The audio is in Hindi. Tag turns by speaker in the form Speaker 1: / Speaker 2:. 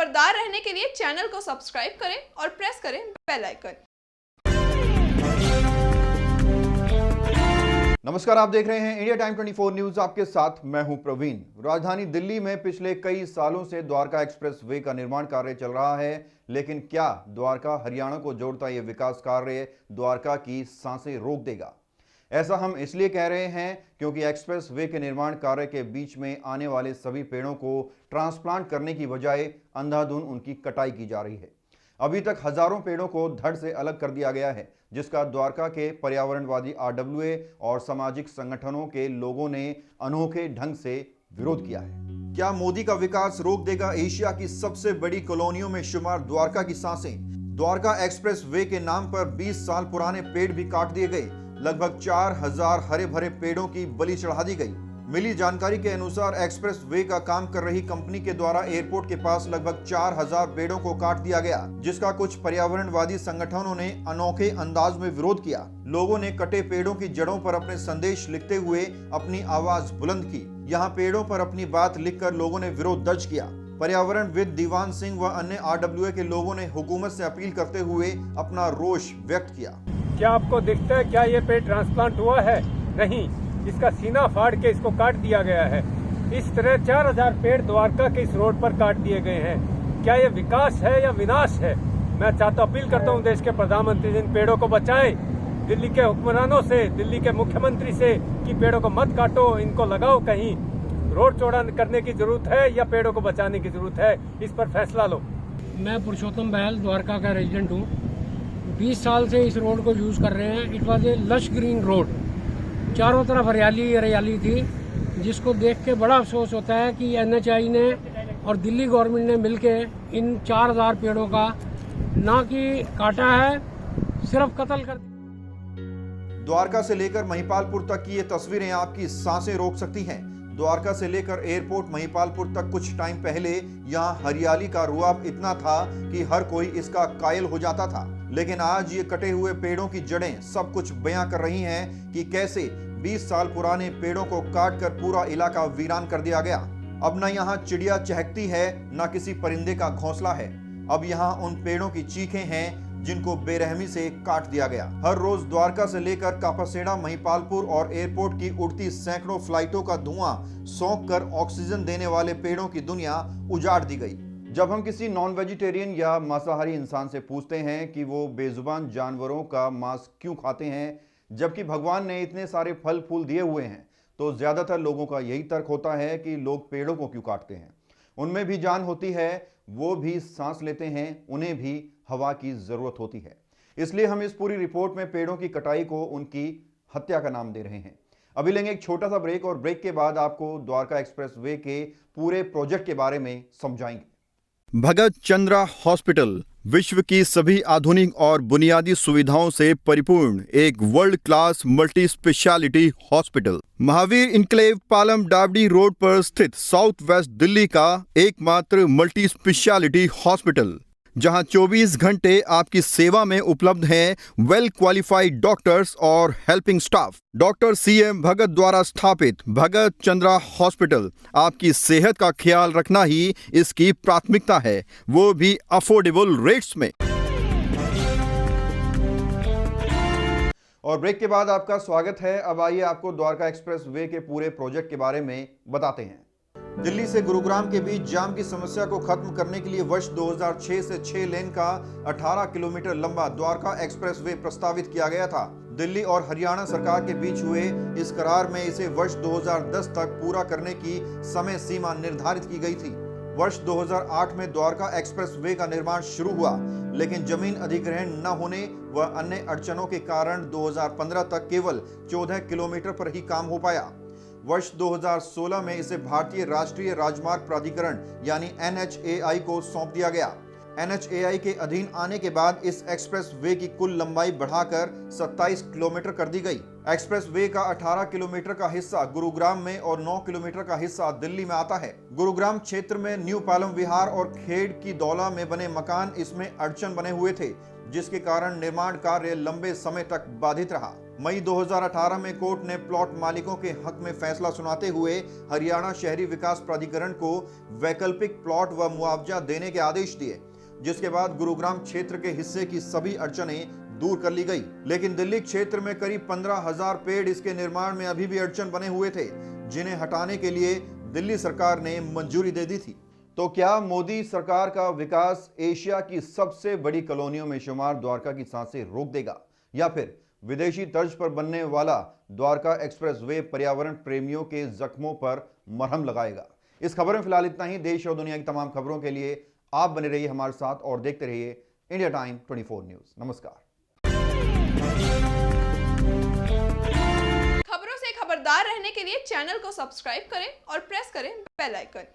Speaker 1: खबरदार रहने के लिए चैनल को सब्सक्राइब करें और प्रेस करें बेल आइकन।
Speaker 2: नमस्कार, आप देख रहे हैं इंडिया टाइम 24 न्यूज। आपके साथ मैं हूं प्रवीण। राजधानी दिल्ली में पिछले कई सालों से द्वारका एक्सप्रेस वे का निर्माण कार्य चल रहा है, लेकिन क्या द्वारका हरियाणा को जोड़ता यह विकास कार्य द्वारका की सांसें रोक देगा? ऐसा हम इसलिए कह रहे हैं क्योंकि एक्सप्रेस वे के निर्माण कार्य के बीच में आने वाले सभी पेड़ों को ट्रांसप्लांट करने की बजाय अंधाधुंध उनकी कटाई की जा रही है। अभी तक हजारों पेड़ों को धड़ से अलग कर दिया गया है, जिसका द्वारका के पर्यावरणवादी RWA और सामाजिक संगठनों के लोगों ने अनोखे ढंग से विरोध किया है। क्या मोदी का विकास रोक देगा एशिया की सबसे बड़ी कॉलोनियों में शुमार द्वारका की सांसें? द्वारका एक्सप्रेस वे के नाम पर 20 साल पुराने पेड़ भी काट दिए गए। लगभग 4000 हरे भरे पेड़ों की बलि चढ़ा दी गई। मिली जानकारी के अनुसार एक्सप्रेस वे का काम कर रही कंपनी के द्वारा एयरपोर्ट के पास लगभग 4000 पेड़ों को काट दिया गया, जिसका कुछ पर्यावरणवादी संगठनों ने अनोखे अंदाज में विरोध किया। लोगों ने कटे पेड़ों की जड़ों पर अपने संदेश लिखते हुए अपनी आवाज बुलंद की। यहाँ पेड़ों पर अपनी बात लिखकर लोगों ने विरोध दर्ज किया। पर्यावरणविद दीवान सिंह व अन्य RWA के लोगों ने हुकूमत से अपील करते हुए अपना रोष व्यक्त किया।
Speaker 3: क्या आपको दिखता है क्या ये पेड़ ट्रांसप्लांट हुआ है? नहीं, इसका सीना फाड़ के इसको काट दिया गया है। इस तरह 4000 पेड़ द्वारका के इस रोड पर काट दिए गए हैं। क्या ये विकास है या विनाश है? मैं अपील करता हूँ देश के प्रधानमंत्री इन पेड़ों को बचाएं। दिल्ली के हुक्मरानों से, दिल्ली के मुख्यमंत्री से कि पेड़ों को मत काटो, इनको लगाओ कहीं। रोड चौड़ा करने की जरूरत है या पेड़ों को बचाने की जरूरत है, इस पर फैसला लो।
Speaker 4: मैं पुरुषोत्तम बहल द्वारका का रेजिडेंट हूँ। 20 साल से इस रोड को यूज़ कर रहे हैं। It was a lush green road, चारों तरफ हरियाली थी, जिसको देख के बड़ा अफसोस होता है कि NHAI ने और दिल्ली गवर्नमेंट ने मिलके इन 4000 पेड़ों का ना कि काटा है, सिर्फ कत्ल कर दिया।
Speaker 2: द्वारका से लेकर महिपालपुर तक की ये तस्वीरें आपकी सांसें रोक सकती हैं। द्वारका से लेकर एयरपोर्ट महिपालपुर तक कुछ टाइम पहले यहाँ हरियाली का रुआब इतना था कि हर कोई इसका कायल हो जाता था, लेकिन आज ये कटे हुए पेड़ों की जड़ें सब कुछ बयां कर रही हैं कि कैसे 20 साल पुराने पेड़ों को काटकर पूरा इलाका वीरान कर दिया गया। अब न यहाँ चिड़िया चहकती है, न किसी परिंदे का घोंसला है। अब यहाँ उन पेड़ों की चीखें हैं जिनको बेरहमी से काट दिया गया। हर रोज द्वारका से लेकर कापासेड़ा, महिपालपुर और एयरपोर्ट की उड़ती सैकड़ों फ्लाइटों का धुआं सोख कर ऑक्सीजन देने वाले पेड़ों की दुनिया उजाड़ दी गई। जब हम किसी नॉन वेजिटेरियन या मांसाहारी इंसान से पूछते हैं कि वो बेजुबान जानवरों का मांस क्यों खाते हैं, जबकि भगवान ने इतने सारे फल फूल दिए हुए हैं, तो ज्यादातर लोगों का यही तर्क होता है कि लोग पेड़ों को क्यों काटते हैं। उनमें भी जान होती है, वो भी सांस लेते हैं, उन्हें भी हवा की जरूरत होती है। इसलिए हम इस पूरी रिपोर्ट में पेड़ों की कटाई को उनकी हत्या का नाम दे रहे हैं। अभी लेंगे एक छोटा सा ब्रेक और ब्रेक के बाद आपको द्वारका एक्सप्रेस वे के पूरे प्रोजेक्ट के बारे में समझाएंगे। भगत चंद्रा हॉस्पिटल विश्व की सभी आधुनिक और बुनियादी सुविधाओं से परिपूर्ण एक world class multi speciality hospital, Mahavir enclave, Palam Dabri road पर स्थित साउथ वेस्ट दिल्ली का एकमात्र मल्टी स्पेशलिटी हॉस्पिटल, जहां 24 घंटे आपकी सेवा में उपलब्ध हैं वेल क्वालिफाइड डॉक्टर्स और हेल्पिंग स्टाफ। डॉक्टर CM भगत द्वारा स्थापित भगत चंद्रा हॉस्पिटल आपकी सेहत का ख्याल रखना ही इसकी प्राथमिकता है, वो भी अफोर्डेबल रेट्स में। और ब्रेक के बाद आपका स्वागत है। अब आइए आपको द्वारका एक्सप्रेस वे के पूरे प्रोजेक्ट के बारे में बताते हैं। दिल्ली से गुरुग्राम के बीच जाम की समस्या को खत्म करने के लिए वर्ष 2006 से 6 लेन का 18 किलोमीटर लंबा द्वारका एक्सप्रेस वे प्रस्तावित किया गया था। दिल्ली और हरियाणा सरकार के बीच हुए इस करार में इसे वर्ष 2010 तक पूरा करने की समय सीमा निर्धारित की गई थी। वर्ष 2008 में द्वारका एक्सप्रेस वे का निर्माण शुरू हुआ, लेकिन जमीन अधिग्रहण न होने व अन्य अड़चनों के कारण 2015 तक केवल 14 किलोमीटर पर ही काम हो पाया। वर्ष 2016 में इसे भारतीय राष्ट्रीय राजमार्ग प्राधिकरण यानी NHAI को सौंप दिया गया। NHAI के अधीन आने के बाद इस एक्सप्रेस वे की कुल लंबाई बढ़ाकर 27 किलोमीटर कर दी गई। एक्सप्रेस वे का 18 किलोमीटर का हिस्सा गुरुग्राम में और 9 किलोमीटर का हिस्सा दिल्ली में आता है। गुरुग्राम क्षेत्र में न्यू पालम विहार और खेड़ की दौला में बने मकान इसमें अड़चन बने हुए थे, जिसके कारण निर्माण कार्य लंबे समय तक बाधित रहा। मई 2018 में कोर्ट ने प्लॉट मालिकों के हक में फैसला सुनाते हुए हरियाणा शहरी विकास प्राधिकरण को वैकल्पिक प्लॉट व मुआवजा देने के आदेश दिए, जिसके बाद गुरुग्राम क्षेत्र के हिस्से की सभी अड़चनें दूर कर ली गई। लेकिन दिल्ली क्षेत्र में करीब 15,000 पेड़ इसके निर्माण में अभी भी अड़चन बने हुए थे, जिन्हें हटाने के लिए दिल्ली सरकार ने मंजूरी दे दी थी। तो क्या मोदी सरकार का विकास एशिया की सबसे बड़ी कॉलोनियों में शुमार द्वारका की सांसें रोक देगा, या फिर विदेशी तर्ज पर बनने वाला द्वारका एक्सप्रेसवे पर्यावरण प्रेमियों के जख्मों पर मरहम लगाएगा? इस खबर में फिलहाल इतना ही। देश और दुनिया की तमाम खबरों के लिए आप बने रहिए हमारे साथ और देखते रहिए इंडिया टाइम 24 न्यूज। नमस्कार।
Speaker 1: खबरों से खबरदार रहने के लिए चैनल को सब्सक्राइब करें और प्रेस करें बेल आइकन।